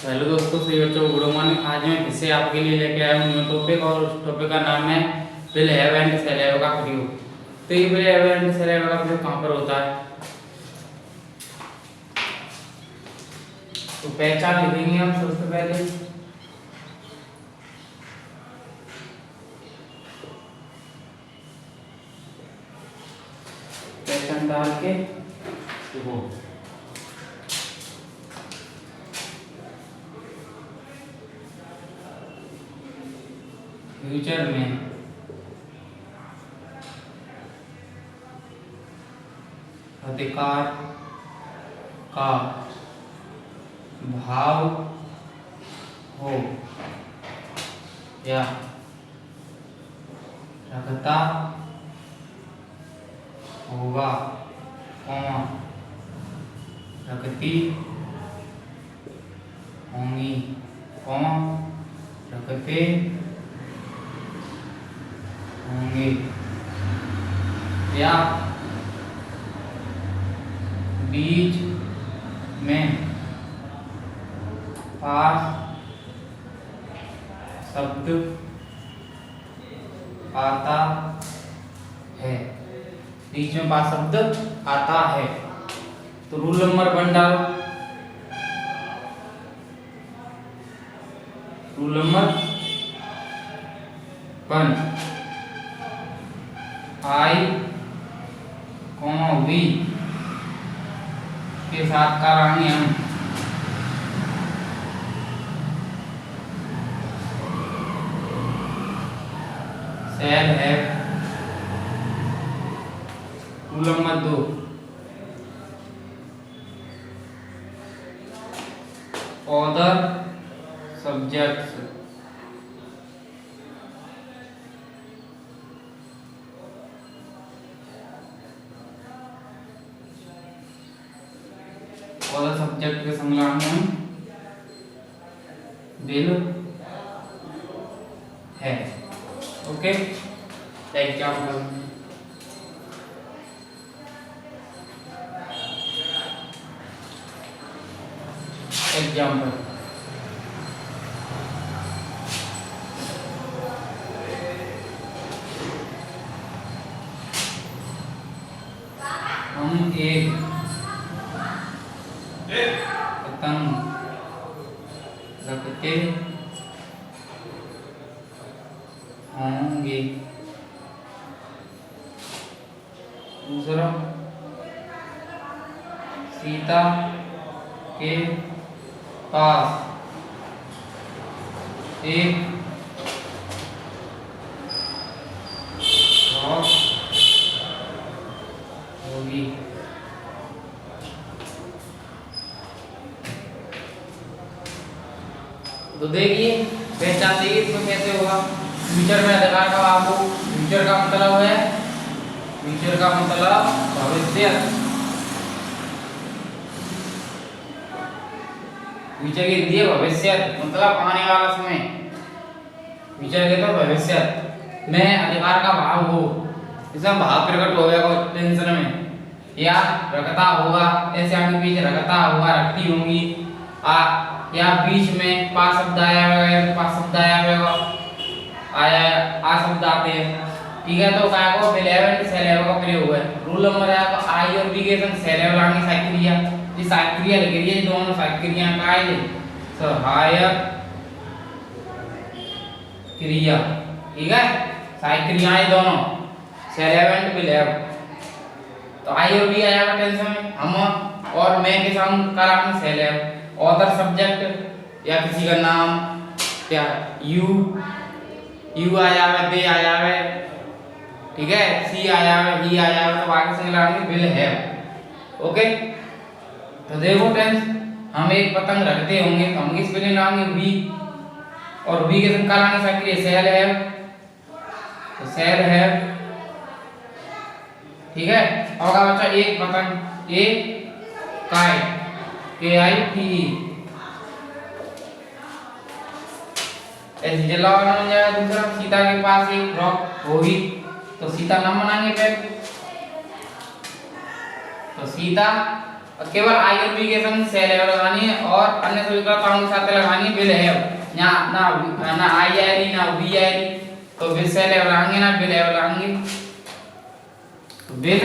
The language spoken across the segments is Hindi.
हेलो दोस्तों, सही बच्चों, गुड मॉर्निंग। आज मैं फिर से आपके लिए लेके आया हूँ न्यू टॉपिक और उस टॉपिक का नाम है will have and shall have का प्रयोग। तो ये will have and shall have का प्रयोग कहाँ पर होता है, तो पहचान लिखेंगे हम सबसे पहले। पहचान डाल के देखो, फ्यूचर में अधिकार का भाव हो या रखता होगा, रखती होंगी, रखते होंगे या बीच में पास शब्द आता है, बीच में पास शब्द आता है। तो रूल नंबर 1 डालो। रूल नंबर 1, आई वी के साथ कराएंगे हम shall have. Rule number 2, other subjects other subject के संलग्न में विल है। ओके, एग्जाम्पल हम एक पतंग रखते होंगे। दूसरा, सीता के पास एक फ्रॉक होगी। तो देखिए, पहचान देखिए इसमें कैसे होगा। फ्यूचर में अधिकार का भाव हो, फ्यूचर का मतलब है, फ्यूचर का मतलब भविष्य, फ्यूचर की हिंदी है भविष्य, मतलब आने वाला समय। फ्यूचर के तो भविष्य में अधिकार का भाव हो, इसमें भाव प्रकट हो गया टेंशन में, या रखता होगा, ऐसे आगे पीछे रखता होगा, रखती होंगी, या बीच में पा शब्द आया हुआ, पा शब्द आया हुआ, आया आ शब्द आते हैं। ठीक है, तो क्या को will have and shall have का प्रयोग है। रूल नंबर है आपका आई और बी के संग शैल हैव लानी सहायक क्रिया। ये सहायक क्रिया लग रही है, दोनों सहायक क्रियाएं का है सहायक क्रिया। ठीक है, सहायक क्रियाएं दोनों shall have and will have. तो आई और बी आया हुआ टेंशन में, हम और मैं के संग का लानी शैल हैव। ऑथर सब्जेक्ट या किसी का नाम, क्या यू आया है, दे आया है, ठीक है, सी आया है, ही आया है, तो आगे से लाएंगे विल हैव। ओके, तो देखो फ्रेंड्स, हम एक पतंग रखते होंगे, तो हम किस पे लाएंगे वी, और वी के संग का लाएंगे सक्रिय शैल हैव, तो शैल हैव। ठीक है, अब का बच्चा एक पतंग, एक काइट, KITE, ऐसे जला बन जाएगा। दूसरा, सीता के पास एक फ्रॉक होगी, तो सीता नाम बनाएंगे पहले, तो सीता और केवल आई और बी के संग से हैव लगानी है और अन्य सभी कर्ताओं के साथ लगानी है विल हैव। यहाँ ना आई आएगी ना बी आएगी, तो विल से हैव लगाएंगे ना विल हैव लगाएंगे। विल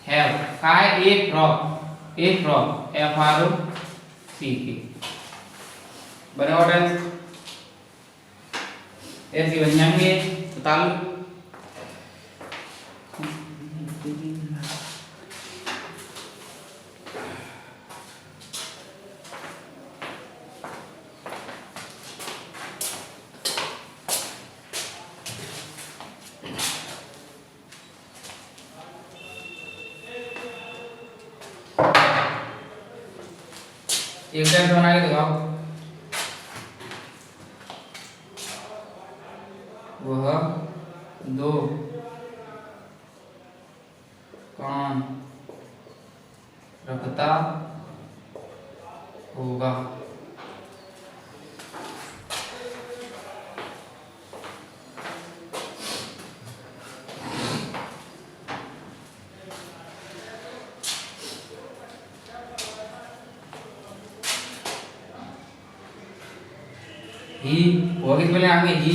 हैव का है ए फ्रॉक एफ आर ओ सी के बने ऑर्डर ऐसे बन जाएंगे। तो तालु एक सेंस बना के दिखाओ। वह दो कान रखता होगा। ही वो किस पहले आएंगे ही।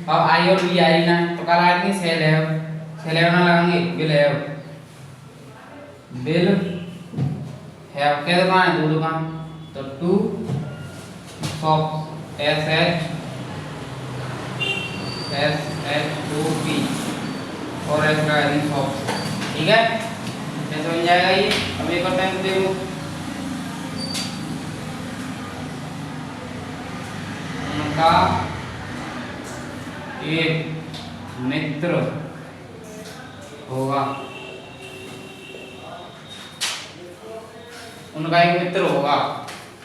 अब आई और बी आई ना, तो कल आएंगे सेल है ना लगाएंगे बिल है। बिल है क्या दुकान है? दो दुकान, तो two shop S H O P और एस का है शॉप। ठीक है, कैसे बन जाएगा ये? अब एक और टाइम देखो। उनका एक मित्र होगा। उनका एक मित्र होगा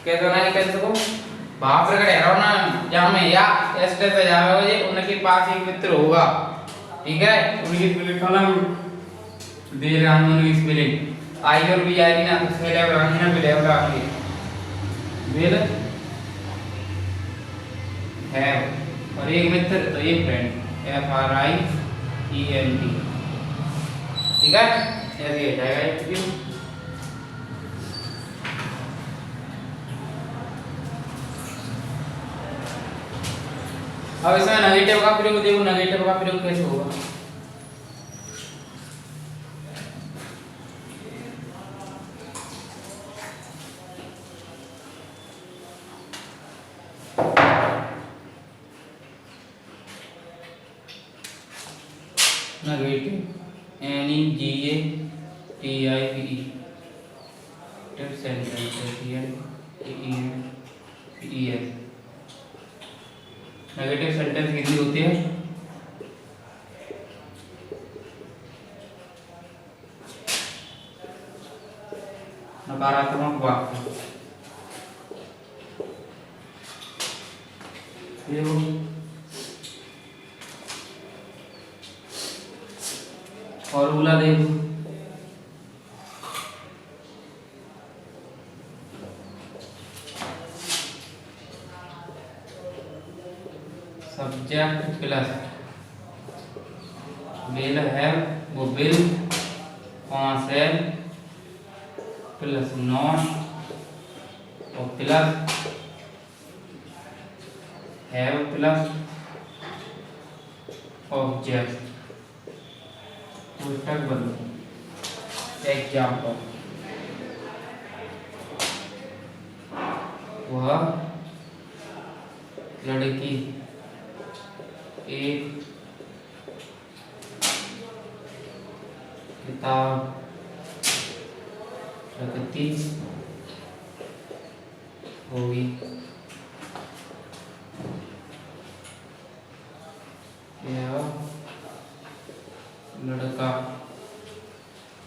कैसे होना है? कैसे को भाव प्रकट है ना, जहां में या एस से जावे हो जे उनके पास एक मित्र होगा। ठीक है, उनकी स्पेलिंग कलम दे रहा हूं। उनकी स्पेलिंग आई और बी आई ना, तो पहले बनाएंगे ना, बिल बनाएंगे बिल है और एक मित्र तो एक friend F R I E N T. ठीक है, ऐसे हो जाएगा ये। अब इसमें नेगेटिव का प्रयोग देखो, नेगेटिव का प्रयोग कैसे होगा? Negative N E G A T I P E sentence E S. Negative sentence कितनी होती है? नकारात्मक वाक्य। फॉर्मूला देखो, सब्जेक्ट प्लस विल है वो विल सेल प्लस नॉट और प्लस हैव प्लस ऑब्जेक्ट। पुस्तक बदलो। एग्जाम्पल, वह लड़की एक किताब रखती होगी। यह लड़का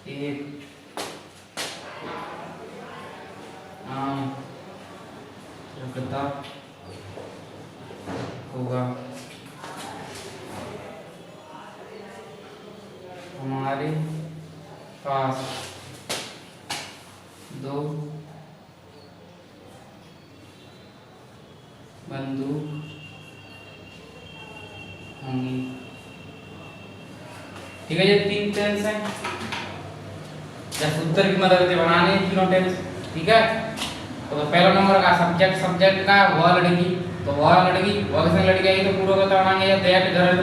एक आम रखता होगा। हमारे पास दो बंदूक होंगी। ठीक है, ये तीन टेंस हैं। या सूत्र की मदद से बनाने तीनों टेंस। ठीक है, तो पहला नंबर का सब्जेक्ट का वह लड़की, तो वह लड़की, वह के संग लड़की आई तो पूरा का बनाएंगे या दैट गर्ल।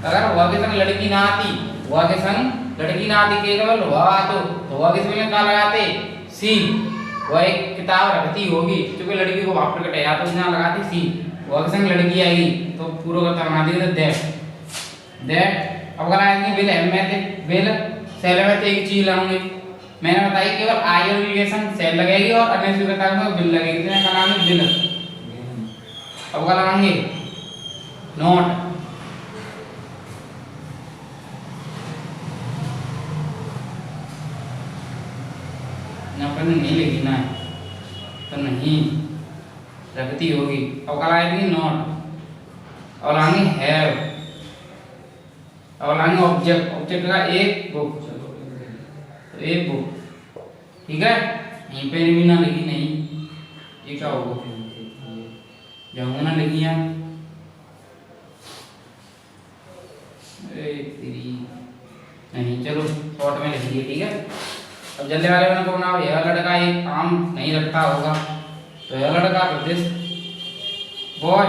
अगर वह के संग लड़की ना आती, वह के संग लड़की ना आती केवल वह आतो, तो वह के संग क्या लगाते सी, वह एक किताब रखती होगी, क्योंकि लड़की को वहां प्रकट है या तो यहाँ लगाती सी, वह के संग लड़की आएगी तो पूरा का बना दिया दैट। अब अगर आएंगे बिल एम में थे बिल सेल में थे एक चीज लाऊंगे, मैंने बताई केवल आई और रिलेशन सेल लगेगी और अन्य स्वीकृता में बिल लगेगी, तो इसका नाम है बिल। अब क्या लगाएंगे नोट, यहाँ पर नहीं लिखी ना तो नहीं रखती होगी। अब क्या लगाएंगे नोट, और लाएंगे हैव, और लाएंगे ऑब्जेक्ट का एक बुक, तो एक बुक। ठीक है, यहीं पे भी ना लिखी नहीं, ये क्या होगा जमुना लिखी है नहीं, चलो शॉर्ट में लिखिए। ठीक है, अब जल्दी वाले में को बनाओ। यह लड़का एक काम नहीं रखता होगा, तो यह लड़का तो this boy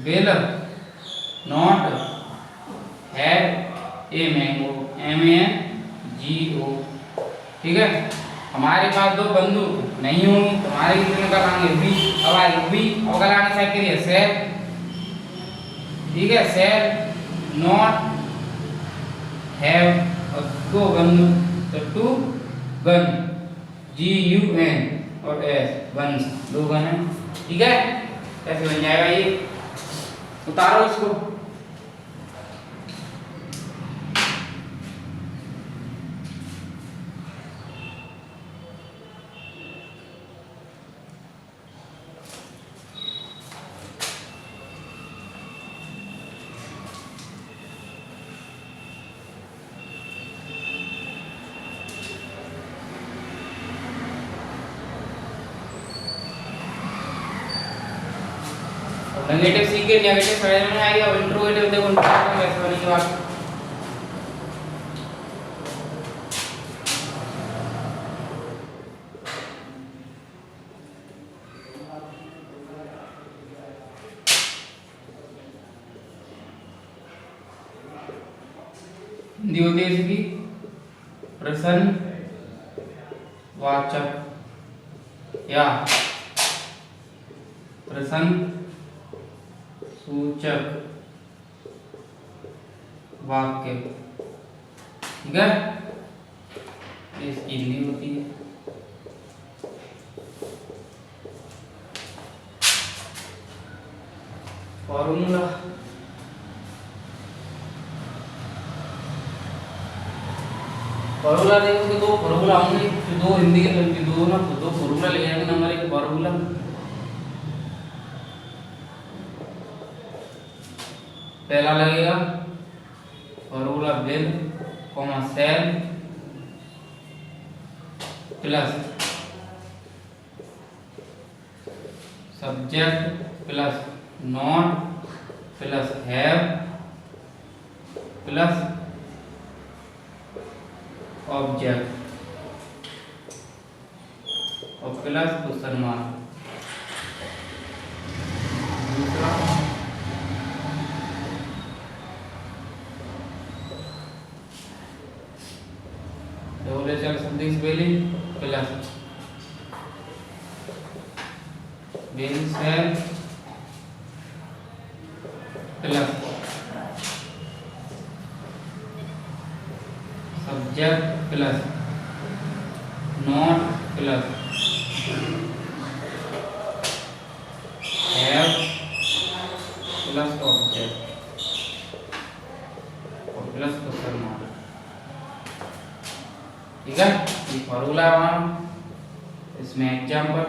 will not have a mango, MANGO। ठीक है, हमारे पास दो बंदूक नहीं होंगी, तुम्हारे कितने का लाएंगे बी, अब आएगी बी, और का लाने से करिए सेल। ठीक है, सेल नॉट हैव और दो बंदूक तो टू गन, GUN और S गन्स, दो गन है। ठीक है, कैसे बन जाएगा ये, उतारो इसको। नेगेटिव सी के नेगेटिव समझ में आएगी, और इंट्रोगेटिव देखो इंट्रोगेटिव कैसे बनेगी बात। हिंदी होती है इसकी प्रश्न वाचक या प्रश्न सूचक वाक्य। ठीक है, इसकी हिंदी होती है। फॉर्मूला देखो कि दो फॉर्मूला होंगे, दो हिंदी के दो ना, दो फॉर्मूला ले जाएंगे। नंबर एक फॉर्मूला पहला लगेगा formula will comma shall plus subject plus not plus have plus object और प्लस क्वेश्चन मार्क। दूसरा चल something spelling plus been shall plus subject plus not plus have plus object और प्लस क्वेश्चन मार्क। ठीक है, ये फॉर्मूला है हमारा। इसमें एग्जाम्पल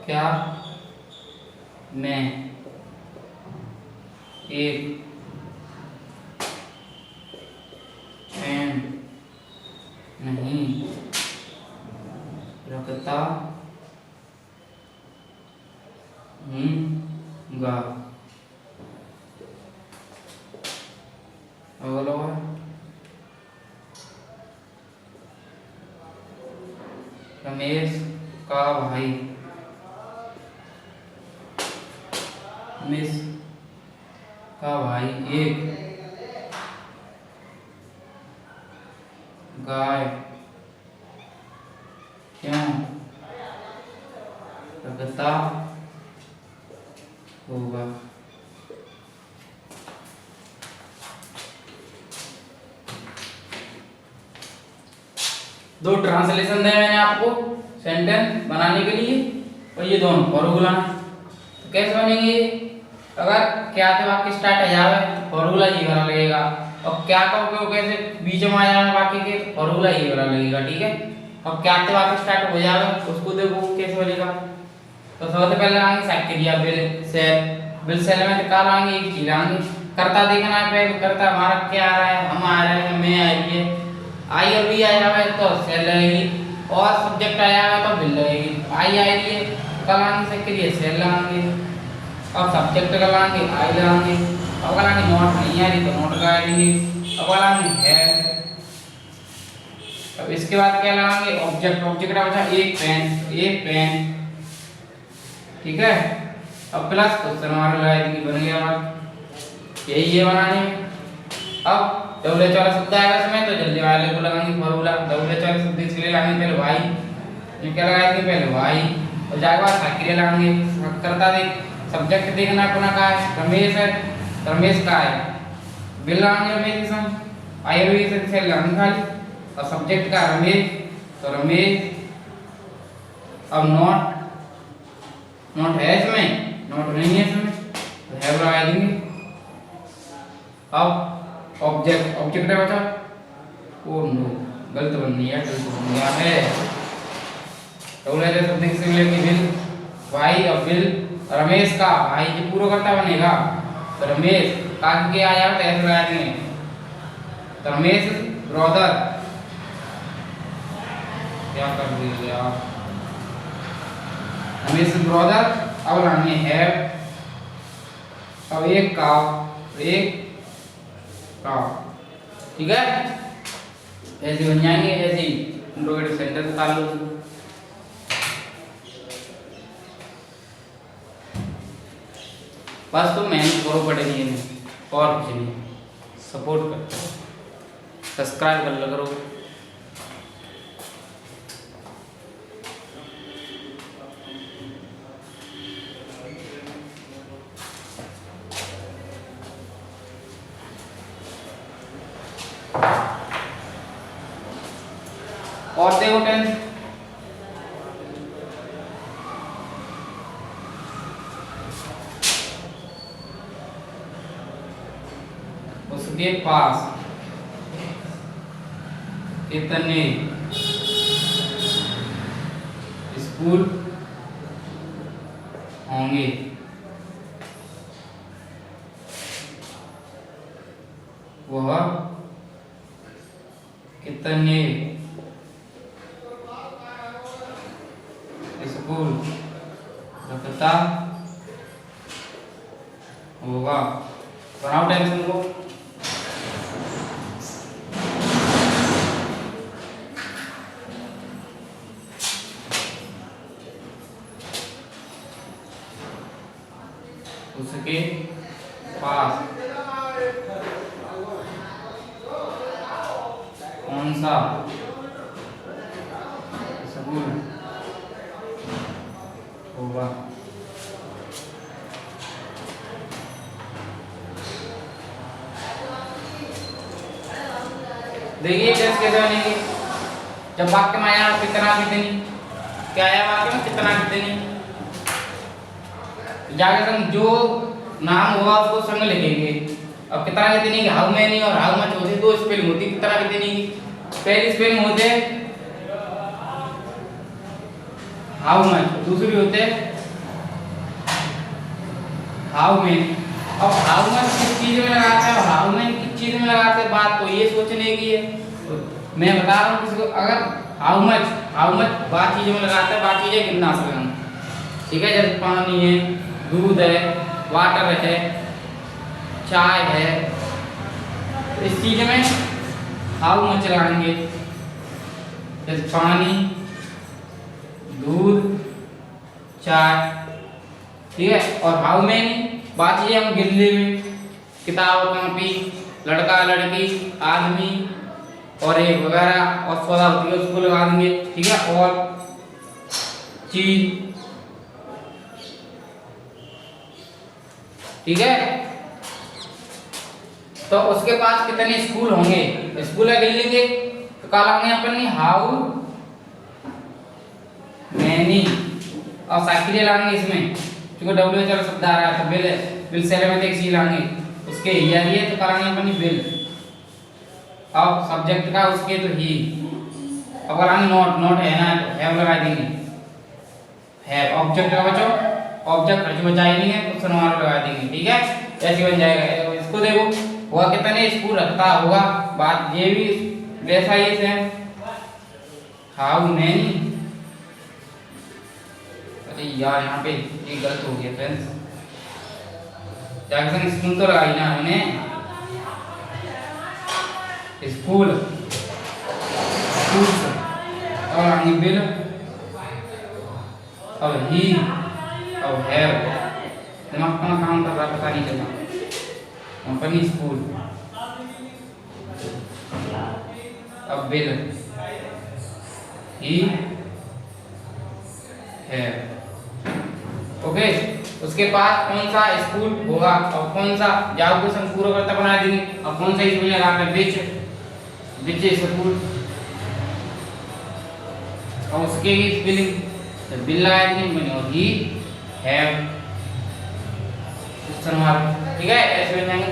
क्या मैं एक पेन नहीं रखता हूँ गा। अगला है रमेश का भाई, रमेश का भाई एक गाय क्यों रखता होगा। दो ट्रांसलेशन दिए मैंने आपको सेंटेंस बनाने के लिए, और ये दोनों फॉर्मूला है। तो कैसे बनेंगे? अगर क्या तो वाक्य स्टार्ट हो जावे तो फॉर्मूला ये वाला लगेगा, और क्या का उपयोग कैसे बीच में आ जाए वाक्य के, फॉर्मूला ये वाला लगेगा। ठीक है, अब क्या तो वाक्य स्टार्ट हो जावे उसको देखो कैसे बनेगा। तो सबसे पहले आएंगे सक्रिया बिल सेल में क्या लाएंगे, एक चीज लाएंगे, कर्ता देखना है पहले, कर्ता हमारा क्या आ रहा है, हम आ रहे हैं, मैं आ रही है, आई और बी आया है तो सेल लगेगी, और सब्जेक्ट आया है तो बिल लगेगी। आई आ रही है कल आएंगे सक्रिय सेल लगाएंगे, अब सब्जेक्ट का लाएंगे आई लगाएंगे, अब लगाएंगे नोट नहीं आ रही तो नोट लगा देंगे, अब लगाएंगे है। अब इसके बाद क्या लगाएंगे, ऑब्जेक्ट का बचा एक पेन। ठीक है, अब प्लस क्वेश्चन मार्क लगा देंगे, बन गया हमारा यही ये बनाने में। अब डबल एच वाला शब्द आएगा इसमें तो जल्दी वाले को लगाएंगे फॉर्मूला, डबल एच वाले शब्द इसके लिए लगाएंगे पहले वाई, ये क्या लगाएंगे पहले वाई, और जाके बाद सक्रिय लगाएंगे, कर्ता देख सब्जेक्ट देखना अपना का है रमेश है, रमेश का है, बिल लगाएंगे रमेश के संग, आई और बी से लगाएंगे खाली, और सब्जेक्ट का रमेश तो रमेश। अब नोट है इसमें, नोट नहीं है इसमें तो है लगा देंगे। अब ऑब्जेक्ट है बचा, ओ नो गलत बन गया है, डबल एच शब्द से लेके बिल भाई और बिल रमेश का भाई जो पूरा करता बनेगा तो रमेश का के आया तो ऐसे लगा देंगे, तो रमेश ब्रदर क्या कर दिया आप, रमेश ब्रदर। अब लाएंगे है, अब एक का, ठीक है, ऐसे बन जाएंगे, ऐसे ही इंट्रोगेटिव सेंटेंस चालू। बस तो मेहनत करो पड़ेगी और कुछ नहीं, सपोर्ट करते सब्सक्राइब कर लो करो। और देखो टेंस उसके पास कितने स्कूल होंगे, वह कितने स्कूल रखता होगा। बनाओ टेंशन को, उसके पास कौन सा स्कूल होगा। देखिए टेस्ट कैसे बनेगी, जब वाक्य में आया कितना कितनी, क्या आया वाक्य में कितना कितनी, जाके हम जो नाम होगा उसको संग लिखेंगे। अब कितना कितनी की हाउ मैनी और हाउ मच होती दो स्पेलिंग होती, कितना कितनी की पहली स्पेलिंग होते हाउ मच, दूसरी होते हाउ मैनी। अब हाउ मच किस चीज में लगाते हैं और हाउ मैनी किस चीज में लगाते हैं, बात तो ये सोचने की है। मैं बता रहा हूँ किसी को, अगर हाउ मच बात चीजों में लगाते हैं, बात चीजें गिनना सकते, ठीक है, जैसे पानी है, दूध है, वाटर है, चाय है। तो इस चीज में हाउ मच लगाएंगे, जैसे पानी, दूध, चाय, ठीक है। और हाउ मेनी बात ये हम गिनने में किताब, कॉपी, लड़का, लड़की, आदमी और एक वगैरह और सौदा होती है उसको लगा देंगे, ठीक है। और चीज, ठीक है। तो उसके पास कितने स्कूल होंगे, स्कूल गिन लेंगे। तो कहा अपन हाउ मैनी और साइकिल लाएंगे इसमें, क्योंकि डब्ल्यू चलो शब्द आ रहा है। तो बिल, बिल से में एक चीज लाएंगे उसके ही आ रही है, तो कराएंगे अपन बिल। और सब्जेक्ट का उसके तो ही। अब कराएंगे नोट, नोट है ना तो हैव लगा देंगे, है ऑब्जेक्ट का बच्चों, ऑब्जेक्ट जो बचाई नहीं है तो सनवार लगा देंगे, ठीक है। ऐसे बन जाएगा। इसको देखो हुआ कितने स्कूल रखता होगा, बात ये भी वैसा ही है। हाउ मैनी, अरे यार यहाँ पे ये गलत हो गया फ्रेंड्स, जाके स्कूल तो लगाई ना हमने, स्कूल, स्कूल और आगे बिल, अब ही, अब हैव, दिमाग का काम कर रहा पता नहीं चला। कंपनी, स्कूल, अब बिल, ही, है, ओके। उसके बाद कौन सा स्कूल होगा और कौन सा जाओ क्वेश्चन पूरा करता बना देंगे, और कौन सा स्कूल लगा पे बीच, बीच स्कूल, और उसके की स्पेलिंग बिल लगाए देंगे और ही, हैव, क्वेश्चन मार्क, ठीक है। ऐसे बन जाएंगे।